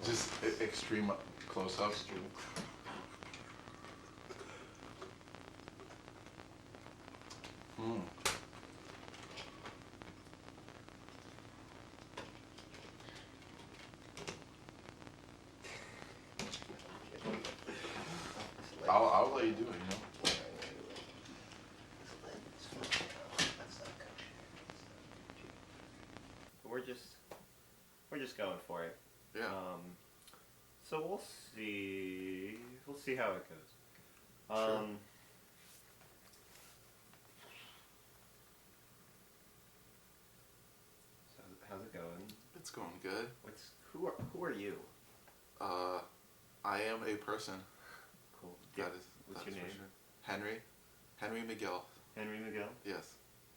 Just extreme close-up. Extreme. Mm. I'll let you do it, you know? We're just going for it. Yeah. So we'll see. We'll see how it goes. Sure. So how's it going? It's going good. Who are you? I am a person. Cool. What's your name? Sure. Henry Miguel. Henry Miguel. Yes.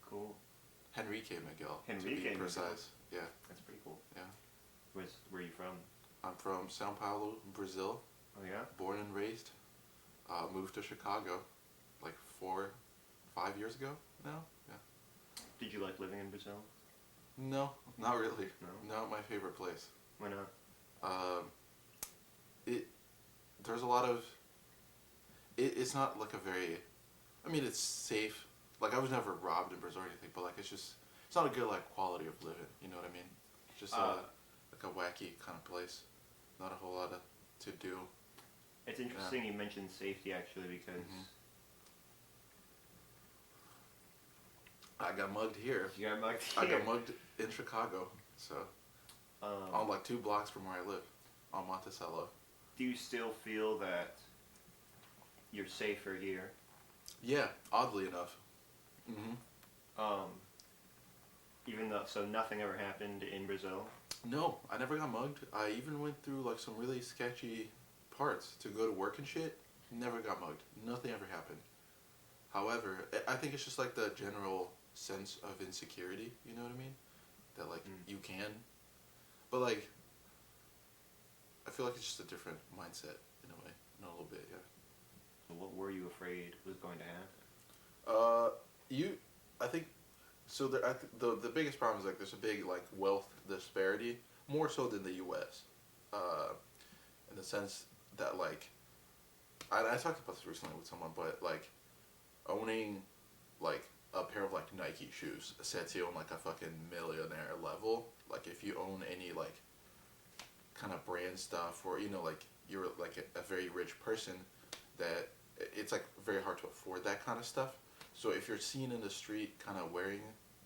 Cool. Henrique Miguel. Henrique to be Miguel. precise. Yeah. That's pretty cool. Yeah. Where are you from? I'm from Sao Paulo, Brazil. Oh yeah. Born and raised. Moved to Chicago, like 5 years ago now. Yeah. Did you like living in Brazil? No, not really. No. Not my favorite place. Why not? There's a lot of. It's not like a very. I mean, it's safe. Like I was never robbed in Brazil or anything, but like it's not a good like quality of living. You know what I mean? Just like a wacky kind of place. Not a whole lot to do. It's interesting you mentioned safety actually because I got mugged here. you got mugged I here. got mugged in Chicago, so on like 2 blocks from where I live, on Monticello. Do you still feel that you're safer here? Yeah, oddly enough. Even though, so nothing ever happened in Brazil? No, I never got mugged. I even went through like some really sketchy parts to go to work and shit. Never got mugged. Nothing ever happened. However, I think it's just like the general sense of insecurity, you know what I mean? That like you can. But like I feel like it's just a different mindset in a way. In a little bit, yeah. So what were you afraid was going to happen? I think so. The biggest problem is like there's a big like wealth disparity, more so than the U.S. In the sense that like I talked about this recently with someone, but like owning like a pair of like Nike shoes sets you on like a fucking millionaire level. Like if you own any like kind of brand stuff, or you know like you're like a very rich person, that it's like very hard to afford that kind of stuff. So if you're seen in the street kind of wearing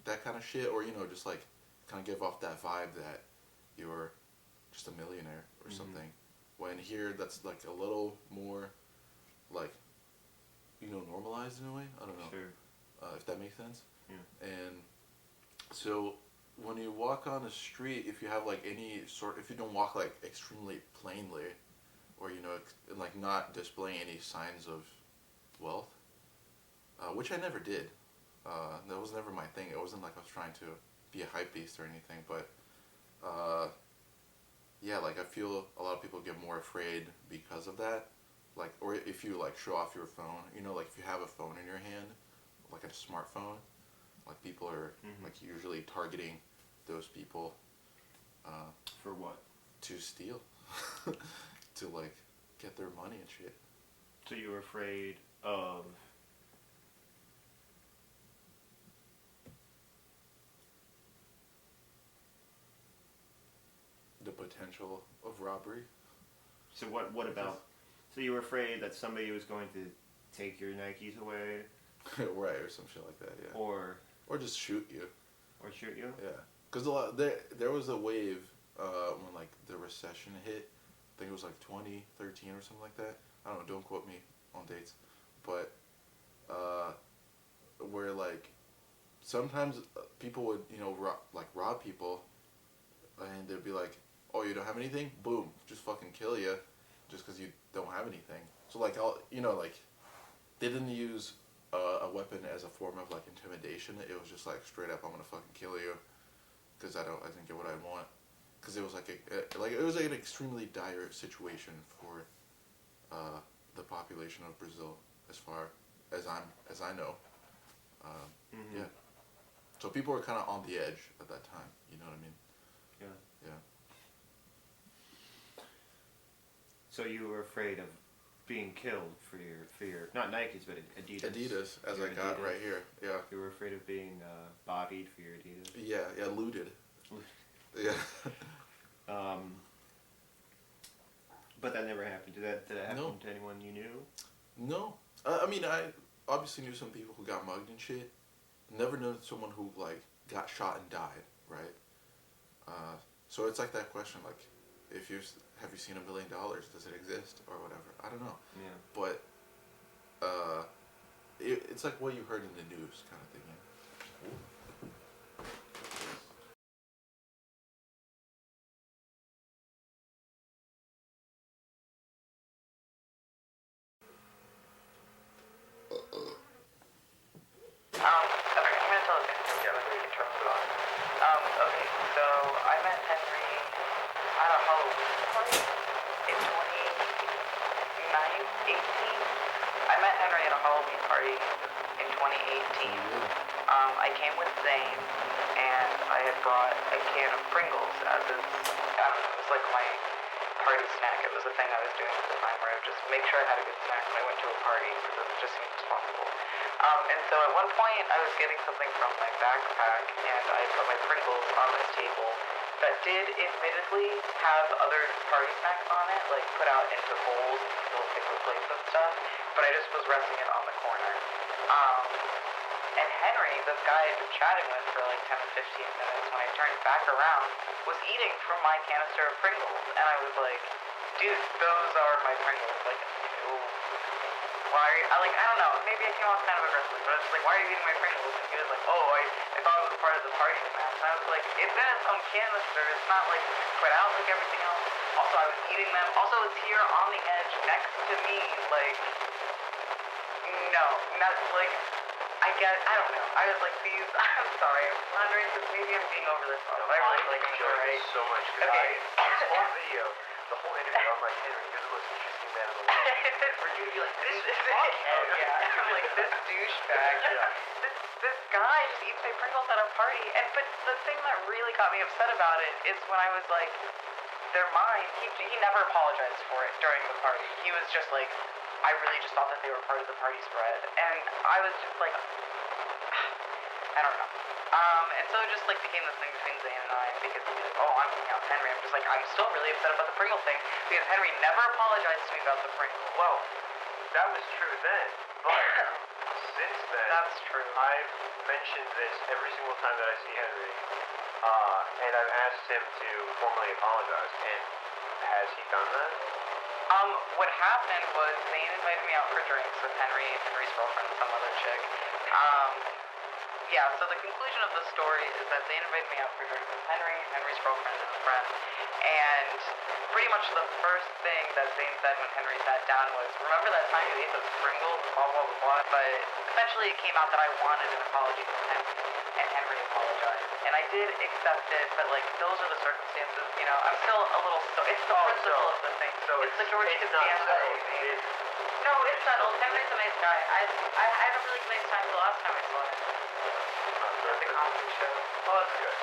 that kind of shit, or you know just like kind of give off that vibe that you're just a millionaire or something, when here that's like a little more like you know normalized in a way. I don't know. Sure. If that makes sense. Yeah. And so when you walk on the street, if you have like if you don't walk like extremely plainly, or you know, like not displaying any signs of wealth, which I never did. That was never my thing. It wasn't like I was trying to be a hype beast or anything, but yeah, like I feel a lot of people get more afraid because of that. Like, or if you like show off your phone, you know, like if you have a phone in your hand, like a smartphone, like people are like usually targeting those people For what? to steal, to like get their money and shit. So you were afraid of The potential of robbery. So what about? So you were afraid that somebody was going to take your Nikes away, Right, or some shit like that, yeah. or just shoot you. shoot you? Yeah, because there was a wave when like the recession hit. I think it was like 2013 or something like that. I don't know. Don't quote me on dates, but where like sometimes people would rob people, and they'd be like, "Oh, you don't have anything? Boom, just fucking kill you, just because you don't have anything." So like like they didn't use a weapon as a form of like intimidation. It was just like straight up, I'm gonna fucking kill you, because I didn't get what I want. Because it was like it was like an extremely dire situation for the population of Brazil, as far as I know. Yeah. So people were kind of on the edge at that time. You know what I mean? Yeah. Yeah. So you were afraid of being killed for your not Nikes but Adidas. Adidas, as Your I got Adidas. right here. Yeah. You were afraid of being bobbied for your Adidas. Yeah, looted. Yeah. Um, but that never happened. Did that happen No. to anyone you knew? No. I mean, I obviously knew some people who got mugged and shit. Never known someone who, like, got shot and died, right? So it's like that question, like, have you seen $1 million? Does it exist? Or whatever. I don't know. Yeah. But, it's like what you heard in the news kind of thing, yeah. Okay, I'm gonna tell this answer. Yeah, then we can turn it on. Okay, so I met Henry at a Halloween party in 2018. I met Henry at a Halloween party in 2018. I came with Zane, and I had brought a can of Pringles as his, I don't know, it was like my party snack. It was a thing I was doing at the time where I would just make sure I had a good snack when I went to a party because it just seemed responsible. And so at one point I was getting something from my backpack and I put my Pringles on this table that did admittedly have other party snacks on it, like put out into bowls and little paper plates and stuff, but I just was resting it on the corner. And Henry, this guy I'd been chatting with for like 10 to 15 minutes, when I turned back around, was eating from my canister of Pringles. And I was like, dude, those are my Pringles. Like, ew. Why are you, I don't know, maybe I came off kind of aggressive, but I was just like, why are you eating my Pringles? And he was like, oh, I thought it was part of the party snack. And I was like, it's in its own canister, it's not like spread out like everything else. Also, I was eating them. Also, it's here on the edge next to me, like, no, not, like, I don't know. I was like, these, I'm sorry, I'm wondering if maybe I'm being over the top. I really like enjoyed Henry. it so much. Okay. This whole video, the whole interview, I'm like, Henry, you're the most interesting man in the world. For you to be like, this fuckhead. Yeah, I'm like, this douchebag. This guy just eats my Pringles at a party. But the thing that really got me upset about it is when I was like, they're mine. He never apologized for it during the party. He was just like, I really just thought that they were part of the party spread. And I was just like, I don't know. And so it just like became this thing between Zane and I because he'd be like, oh, I'm hanging out with Henry. I'm just like, I'm still really upset about the Pringle thing because Henry never apologized to me about the Pringle. Well, that was true then, but since then, That's true. I've mentioned this every single time that I see Henry, and I've asked him to formally apologize, and has he done that? What happened was Zane invited me out for drinks with Henry's girlfriend, and some other chick. Yeah, so the conclusion of the story is that Zane invited me out for drinks with Henry's girlfriend, and a friend. And pretty much the first thing that Zane said when Henry sat down was, remember that time you ate those Pringles, blah, blah, blah, blah. But eventually it came out that I wanted an apology from him, and Henry apologized. And I did accept it, but like, those are the circumstances, you know, I'm still a little, it's the principle of the thing. So it's the George it's not Costanza settled. thing. No, it's settled. Henry's a nice guy. I had a really nice time the last time I saw him. At the comedy show. Oh, that's good.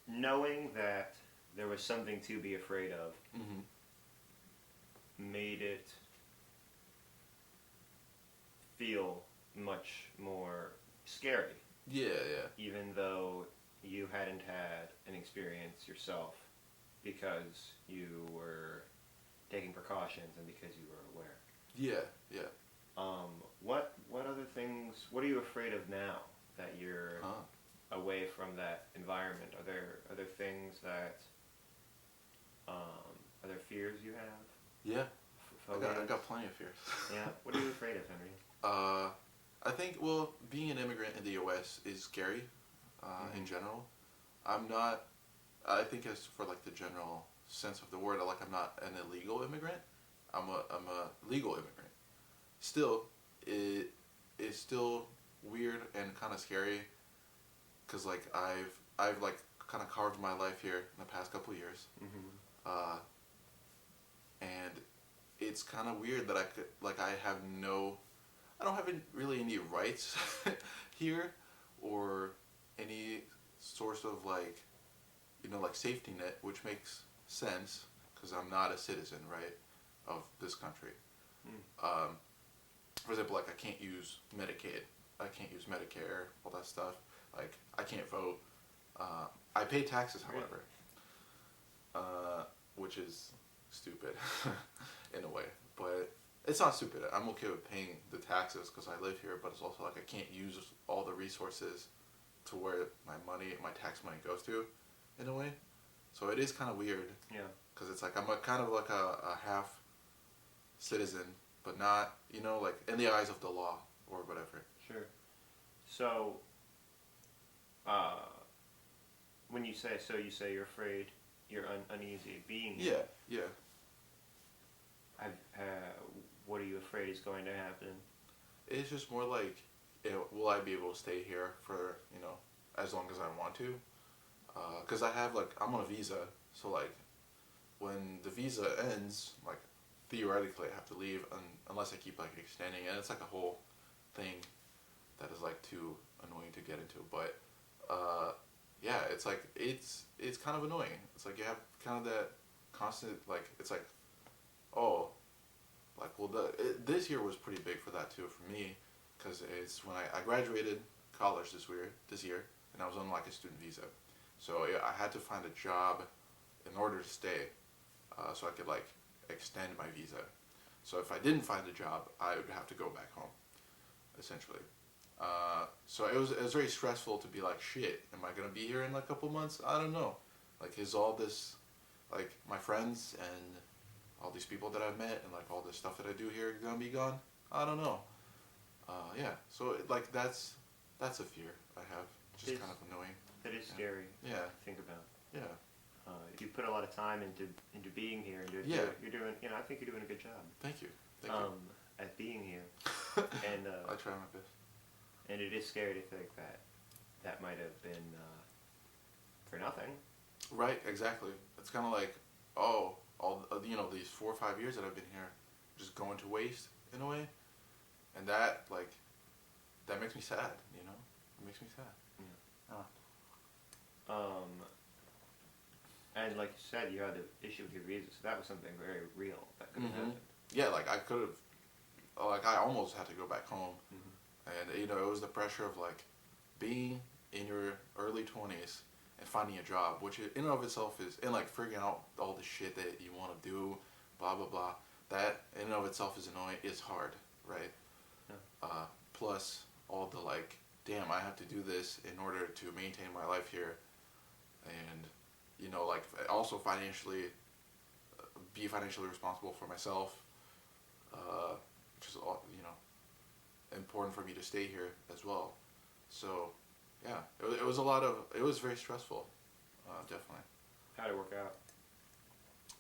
Knowing that there was something to be afraid of made it feel much more scary, Yeah, yeah. even though you hadn't had an experience yourself because you were taking precautions and because you were aware. Yeah, yeah. What other things? What are you afraid of now that you're away from that environment? Are there things that are there fears you have? Yeah. I Phobias? got plenty of fears. Yeah. What are you afraid of, Henry? I think, well, being an immigrant in the U.S. is scary, in general. I think as for like the general sense of the word, like I'm not an illegal immigrant. I'm a legal immigrant. Still, it is still weird and kind of scary, cause like I've like kind of carved my life here in the past couple of years, and it's kind of weird that I don't have really any rights here, or any source of like, like safety net, which makes sense because I'm not a citizen, right, of this country. For example, like I can't use Medicaid, I can't use Medicare, all that stuff. Like I can't vote. I pay taxes, however, which is stupid in a way, but it's not stupid. I'm okay with paying the taxes because I live here, but it's also like I can't use all the resources to where my tax money goes to, in a way. So it is kind of weird. Yeah. Because it's like I'm kind of like a half citizen, but not, like in the eyes of the law or whatever. Sure. So, when you say you're afraid, you're uneasy being here. Yeah. What are you afraid is going to happen? It's just more like, will I be able to stay here for, as long as I want to? Because I'm on a visa, so like, when the visa ends, like, theoretically I have to leave unless I keep like extending, and it's like a whole thing that is like too annoying to get into. But yeah, it's like it's kind of annoying. It's like you have kind of that constant, like, it's like, oh, like, well, this year was pretty big for that too for me, because it's when I graduated college this year, and I was on like a student visa, so yeah, I had to find a job in order to stay, so I could like extend my visa. So if I didn't find a job, I would have to go back home, essentially. So it was very stressful to be like, shit, am I gonna be here in like a couple months? I don't know. Like, is all this, like, my friends and all these people that I've met and like all this stuff that I do here gonna be gone? I don't know. Yeah. So like that's a fear I have. Just kind of annoying. That is scary. Yeah. To think about. Yeah. You put a lot of time into being here, and Yeah. you're doing. I think you're doing a good job. Thank you. Thank you. At being here, and I try my best. and it is scary to think that might have been for nothing. Right. Exactly. It's kind of like, oh, all these 4 or 5 years that I've been here, just going to waste in a way, and that makes me sad. It makes me sad. And like you said, you had the issue with your visa, so that was something very real that could have happened. Yeah, like I could have, like I almost had to go back home, and it was the pressure of like being in your early 20s and finding a job, which in and of itself is, and like figuring out all the shit that you want to do, blah blah blah. That in and of itself is annoying. It's hard, right? Yeah. Plus all the like, damn, I have to do this in order to maintain my life here, and like also financially, be financially responsible for myself, which is all important for me to stay here as well. So yeah, it was very stressful, definitely. How'd it work out?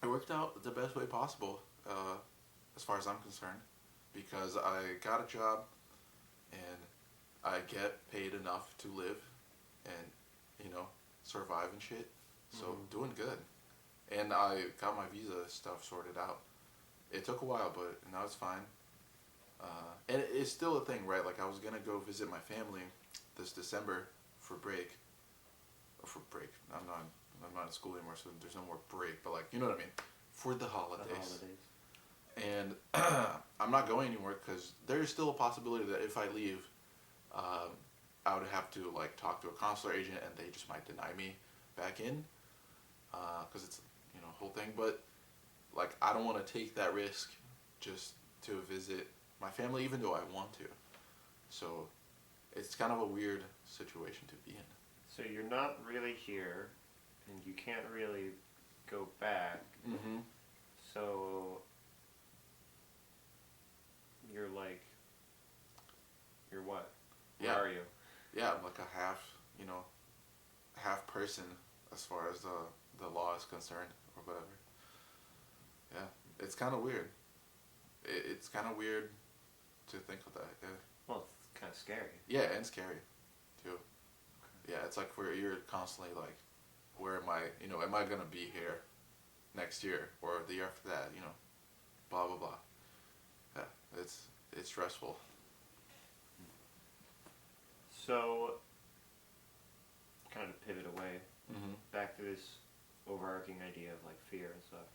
It worked out the best way possible, as far as I'm concerned, because I got a job and I get paid enough to live and survive and shit. So doing good, and I got my visa stuff sorted out. It took a while, but now it's fine. And it's still a thing, right? Like I was gonna go visit my family this December for break. I'm not in school anymore, so there's no more break. But like, you know what I mean? For the holidays. And I'm not going anywhere because there's still a possibility that if I leave, I would have to like talk to a consular agent, and they just might deny me back in. Because it's whole thing. But like, I don't want to take that risk just to visit my family, even though I want to. So it's kind of a weird situation to be in. So you're not really here, and you can't really go back. Mm-hmm. So you're what? Where are you? Yeah, I'm like a half person as far as the law is concerned, or whatever. Yeah, it's kind of weird. It's kind of weird to think of that. Yeah. Well, it's kind of scary. Yeah, and scary, too. Yeah, it's like where you're constantly like, where am I? Am I gonna be here next year or the year after that? Blah blah blah. Yeah, it's stressful. So, kind of pivot away Mm-hmm. back to this overarching idea of like fear and stuff.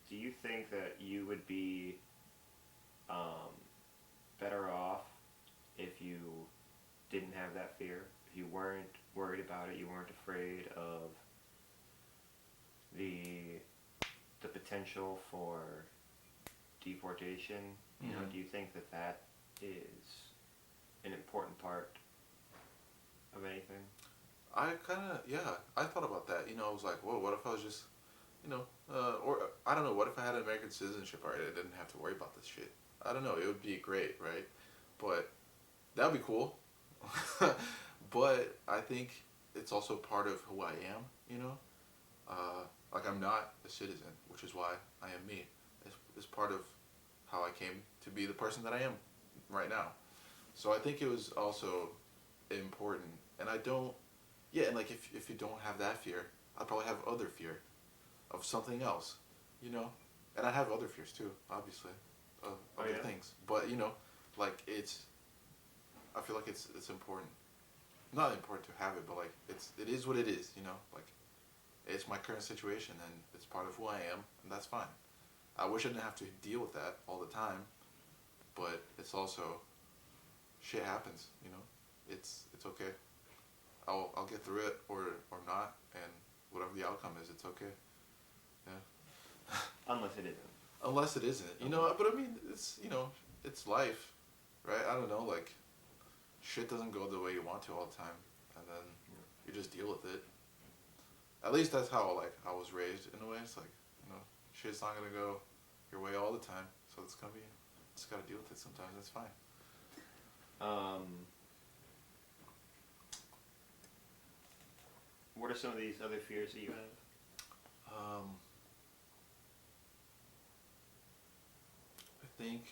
Do you think that you would be better off if you didn't have that fear? If you weren't worried about it, you weren't afraid of the potential for deportation? You know, Mhm. do you think that that is an important part of anything? I kind of, yeah, I thought about that. You know, I was like, whoa, what if I was just, you know, or I don't know, what if I had American citizenship already? I didn't have to worry about this shit. I don't know, it would be great, right? But that would be cool. But I think it's also part of who I am, you know? Like, I'm not a citizen, which is why I am me. It's part of how I came to be the person that I am right now. So I think it was also important. And I don't, yeah, and like if you don't have that fear, I probably have other fear of something else, you know? And I have other fears too, obviously, of Oh, other yeah? things. But, you know, like I feel like it's important. Not important to have it, but like it is what it is, you know? Like it's my current situation and it's part of who I am, and that's fine. I wish I didn't have to deal with that all the time, but it's also shit happens, you know? It's okay. I'll get through it or not, and whatever the outcome is, it's okay. Yeah. Unless it isn't. Unless it isn't, you know. But I mean, it's you know, it's life, right? I don't know, like shit doesn't go the way you want to all the time, and then you just deal with it. At least that's how like I was raised in a way. It's like you know, shit's not gonna go your way all the time, so it's gonna be, just gotta deal with it sometimes. That's fine. What are some of these other fears that you have? I think